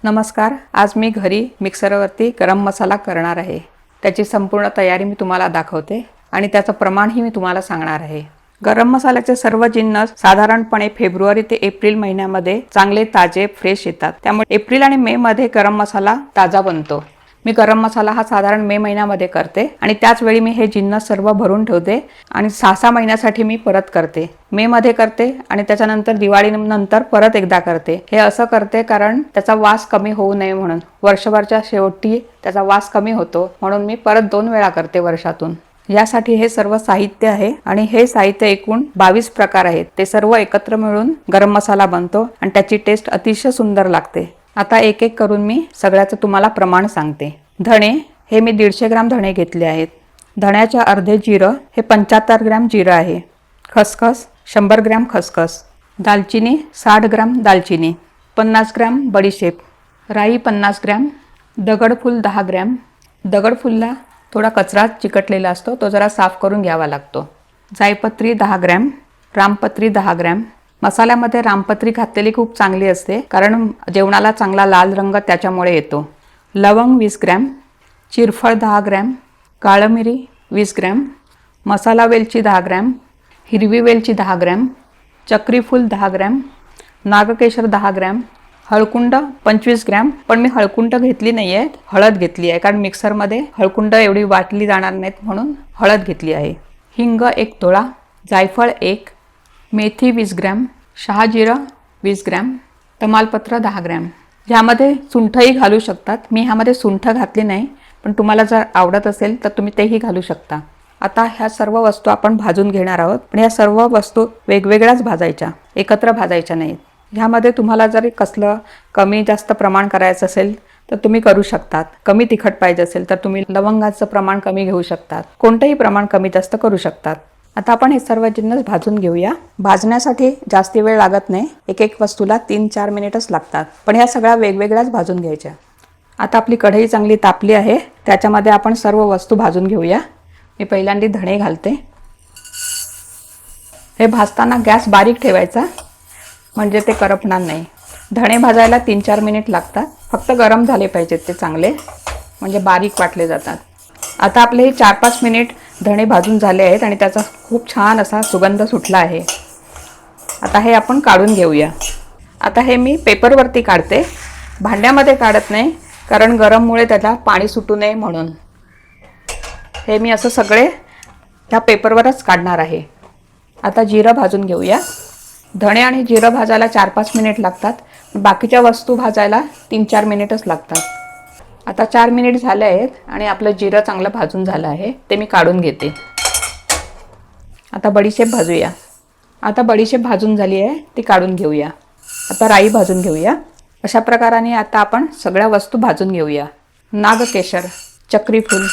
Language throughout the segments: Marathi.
नमस्कार. आज मी घरी मिक्सरवरती गरम मसाला करणार आहे. त्याची संपूर्ण तयारी मी तुम्हाला दाखवते आणि त्याचं प्रमाणही मी तुम्हाला सांगणार आहे. गरम मसाल्याचे सर्व जिन्नस साधारणपणे फेब्रुवारी ते एप्रिल महिन्यामध्ये चांगले ताजे फ्रेश येतात. त्यामुळे एप्रिल आणि मे मध्ये गरम मसाला ताजा बनतो. मी गरम मसाला हा साधारण मे महिन्यामध्ये करते आणि त्याच वेळी मी हे जिन्नस सर्व भरून ठेवते आणि 6-6 महिन्यासाठी मी परत करते. मे मध्ये करते आणि त्याच्यानंतर दिवाळीनंतर परत एकदा करते. हे असं करते कारण त्याचा वास कमी होऊ नये म्हणून. वर्षभरच्या शेवटी त्याचा वास कमी होतो म्हणून मी परत 2 वेळा करते वर्षातून. यासाठी हे सर्व साहित्य आहे आणि हे साहित्य एकूण 22 प्रकार आहेत. ते सर्व एकत्र मिळून गरम मसाला बनतो आणि त्याची टेस्ट अतिशय सुंदर लागते. आता एक एक करून मी सगळ्याचं तुम्हाला प्रमाण सांगते. धणे हे मी 150 ग्राम धणे घेतले आहेत. धण्याचे अर्धे जिरं हे 75 ग्राम जिरं आहे. खसखस 100 ग्राम खसखस. दालचिनी 60 ग्राम दालचिनी. 50 ग्राम बडीशेप. राई 50 ग्राम. दगडफूल 10 ग्राम. दगडफूलला थोडा कचरा चिकटलेला असतो, तो जरा साफ करून घ्यावा लागतो. जायपत्री 10 ग्रॅम. रामपत्री 10 ग्रॅम. मसाल्यामध्ये रामपत्री घातलेली खूप चांगली असते कारण जेवणाला चांगला लाल रंग त्याच्यामुळे येतो. लवंग 20 ग्रॅम. चिरफळ 10 ग्रॅम. काळं मिरी 20 ग्रॅम. मसाला वेलची 10 ग्रॅम. हिरवी वेलची 10 ग्रॅम. चक्रीफूल 10 ग्रॅम. नागकेशर 10 ग्रॅम. हळकुंड 25 ग्रॅम. पण मी हळकुंड घेतली नाही आहे, हळद घेतली आहे कारण मिक्सरमध्ये हळकुंड एवढी वाटली जाणार नाहीत म्हणून हळद घेतली आहे. हिंग 1 तोळा. जायफळ 1. मेथी 20 ग्रॅम. शहाजिरं 20 ग्रॅम. तमालपत्र 10 ग्रॅम. ह्यामध्ये सुंठही घालू शकतात. मी ह्यामध्ये सुंठ घातली नाही, पण तुम्हाला जर आवडत असेल तर तुम्ही तेही घालू शकता. आता ह्या सर्व वस्तू आपण भाजून घेणार आहोत. पण ह्या सर्व वस्तू वेगवेगळ्याच भाजायच्या, एकत्र भाजायच्या नाहीत. ह्यामध्ये तुम्हाला जर कसलं कमी जास्त प्रमाण करायचं असेल तर तुम्ही करू शकतात. कमी तिखट पाहिजे असेल तर तुम्ही लवंगाचं प्रमाण कमी घेऊ शकतात. कोणतेही प्रमाण कमी जास्त करू शकतात. आता आपण हे सर्व जिन्नस भाजून घेऊया. भाजण्यासाठी जास्ती वेळ लागत नाही. एक वस्तूला 3-4 मिनिटच लागतात. पण ह्या सगळ्या वेगवेगळ्याच भाजून घ्यायच्या. आता आपली कढई चांगली तापली आहे. त्याच्यामध्ये आपण सर्व वस्तू भाजून घेऊया. मी पहिल्यांदा धणे घालते. हे भाजताना गॅस बारीक ठेवायचा म्हणजे ते करपणार नाही. धणे भाजायला 3-4 मिनिट लागतात. फक्त गरम झाले पाहिजेत ते चांगले, म्हणजे बारीक वाटले जातात. आता आपले हे 4-5 मिनिट धणे भाजून झाले आहेत आणि त्याचा खूप छान असा सुगंध सुटला आहे. आता हे आपण काढून घेऊया. आता हे मी पेपरवरती काढते, भांड्यामध्ये काढत नाही कारण गरममुळे त्याला पाणी सुटू नये म्हणून. हे मी असं सगळे त्या पेपरवरच काढणार आहे. आता जिरं भाजून घेऊया. धणे आणि जिरं भाजायला 4-5 मिनिट लागतात. बाकीच्या वस्तू भाजायला 3-4 मिनिटच लागतात. आता 4 मिनिट झाले आहेत आणि आपलं जिरं चांगलं भाजून झालं आहे. ते मी काढून घेते. आता बडीशेप भाजूया. आता बडीशेप भाजून झाली आहे, ती काढून घेऊया. आता राई भाजून घेऊया. अशा प्रकाराने आता आपण सगळ्या वस्तू भाजून घेऊया. नागकेशर, चक्रीफूल,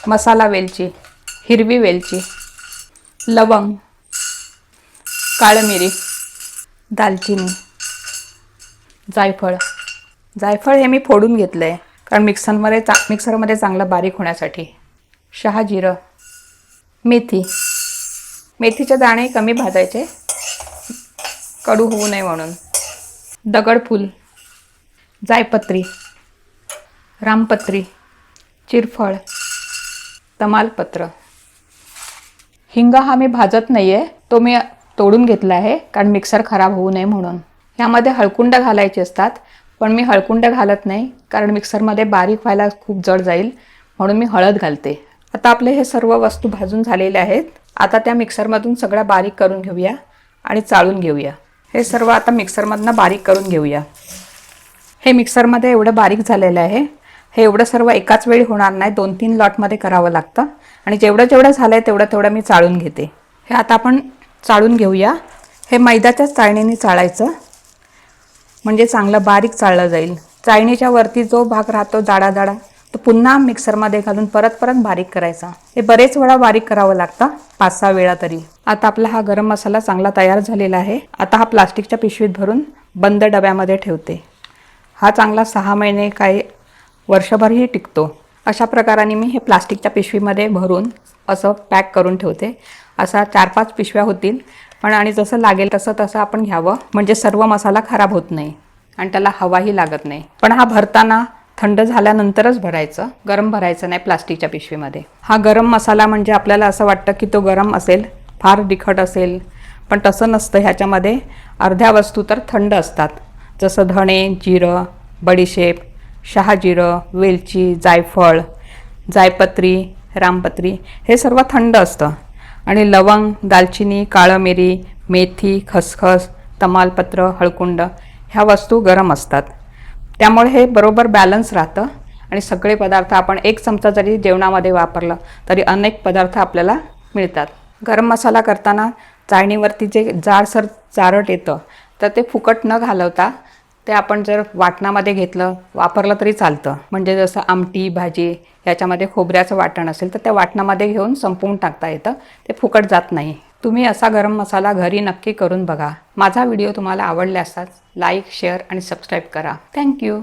मसाला वेलची, हिरवी वेलची, लवंग, काळं मिरी, दालचिनी, जायफळ. जायफळ हे मी फोडून घेतलं आहे कारण मिक्सरमध्ये चांगलं बारीक होण्यासाठी. शहाजिरं, मेथी. मेथीचे दाणे कमी भाजायचे, कडू होऊ नये म्हणून. दगडफूल, जायपत्री, रामपत्री, चिरफळ, तमालपत्र. हिंग हा मी भाजत नाही आहे, तो मी तोडून घेतला आहे कारण मिक्सर खराब होऊ नये म्हणून. ह्यामध्ये हळकुंड घालायचे असतात, पण मी हळकुंड घालत नाही कारण मिक्सरमध्ये बारीक व्हायला खूप जड जाईल म्हणून मी हळद घालते. आता आपले हे सर्व वस्तू भाजून झालेले आहेत. आता त्या मिक्सरमधून सगळ्या बारीक करून घेऊया आणि चाळून घेऊया. हे सर्व आता मिक्सरमधनं बारीक करून घेऊया. हे मिक्सरमध्ये एवढं बारीक झालेलं आहे. हे एवढं सर्व एकाच वेळी होणार नाही, 2-3 लॉटमध्ये करावं लागतं आणि जेवढं झालं आहे तेवढं मी चाळून घेते. हे आता आपण चाळून घेऊया. हे मैद्याच्याच चाळणीने चाळायचं म्हणजे चांगलं बारीक चाळलं जाईल. चाळणीच्या वरती जो भाग राहतो जाडा तो पुन्हा मिक्सरमध्ये घालून परत बारीक करायचा. हे बरेच वेळा बारीक करावं लागतं, 5-6 वेळा तरी. आता आपला हा गरम मसाला चांगला तयार झालेला आहे. आता हा प्लास्टिकच्या पिशवीत भरून बंद डब्यामध्ये ठेवते. हा चांगला 6 महिने काही वर्षभरही टिकतो. अशा प्रकाराने मी हे प्लास्टिकच्या पिशवीमध्ये भरून असं पॅक करून ठेवते. असा 4-5 पिशव्या होतील, पण आणि जसं लागेल तसं आपण घ्यावं म्हणजे सर्व मसाला खराब होत नाही. आणि त्याला हवाही लागत नाही. पण हा भरताना थंड झाल्यानंतरच भरायचं, गरम भरायचं नाही प्लास्टिकच्या पिशवीमध्ये. हा गरम मसाला म्हणजे आपल्याला असं वाटतं की तो गरम असेल, फार तिखट असेल, पण तसं नसतं. ह्याच्यामध्ये अर्ध्या वस्तू तर थंड असतात, जसं धणे, जिरं, बडीशेप, शहाजिरं, वेलची, जायफळ, जायपत्री, रामपत्री हे सर्व थंड असतं. आणि लवंग, दालचिनी, काळं मिरी, मेथी, खसखस, तमालपत्र, हळकुंड ह्या वस्तू गरम असतात. त्यामुळे हे बरोबर बॅलन्स राहतं आणि सगळे पदार्थ आपण एक चमचा जरी जेवणामध्ये वापरलं तरी अनेक पदार्थ आपल्याला मिळतात. गरम मसाला करताना चाळणीवरती जे जाडसर चारट येतं तर ते फुकट न घालवता ते आपण जर वाटणामध्ये घेतलं, वापरलं तरी चालतं. म्हणजे जसं आमटी, भाजी याच्यामध्ये खोबऱ्याचं वाटण असेल तर त्या वाटणामध्ये घेऊन संपवून टाकता येतं, ते फुकट जात नाही. तुम्ही असा गरम मसाला घरी नक्की करून बघा. माझा व्हिडिओ तुम्हाला आवडला असल्यास लाईक, शेअर आणि सबस्क्राईब करा. थँक्यू.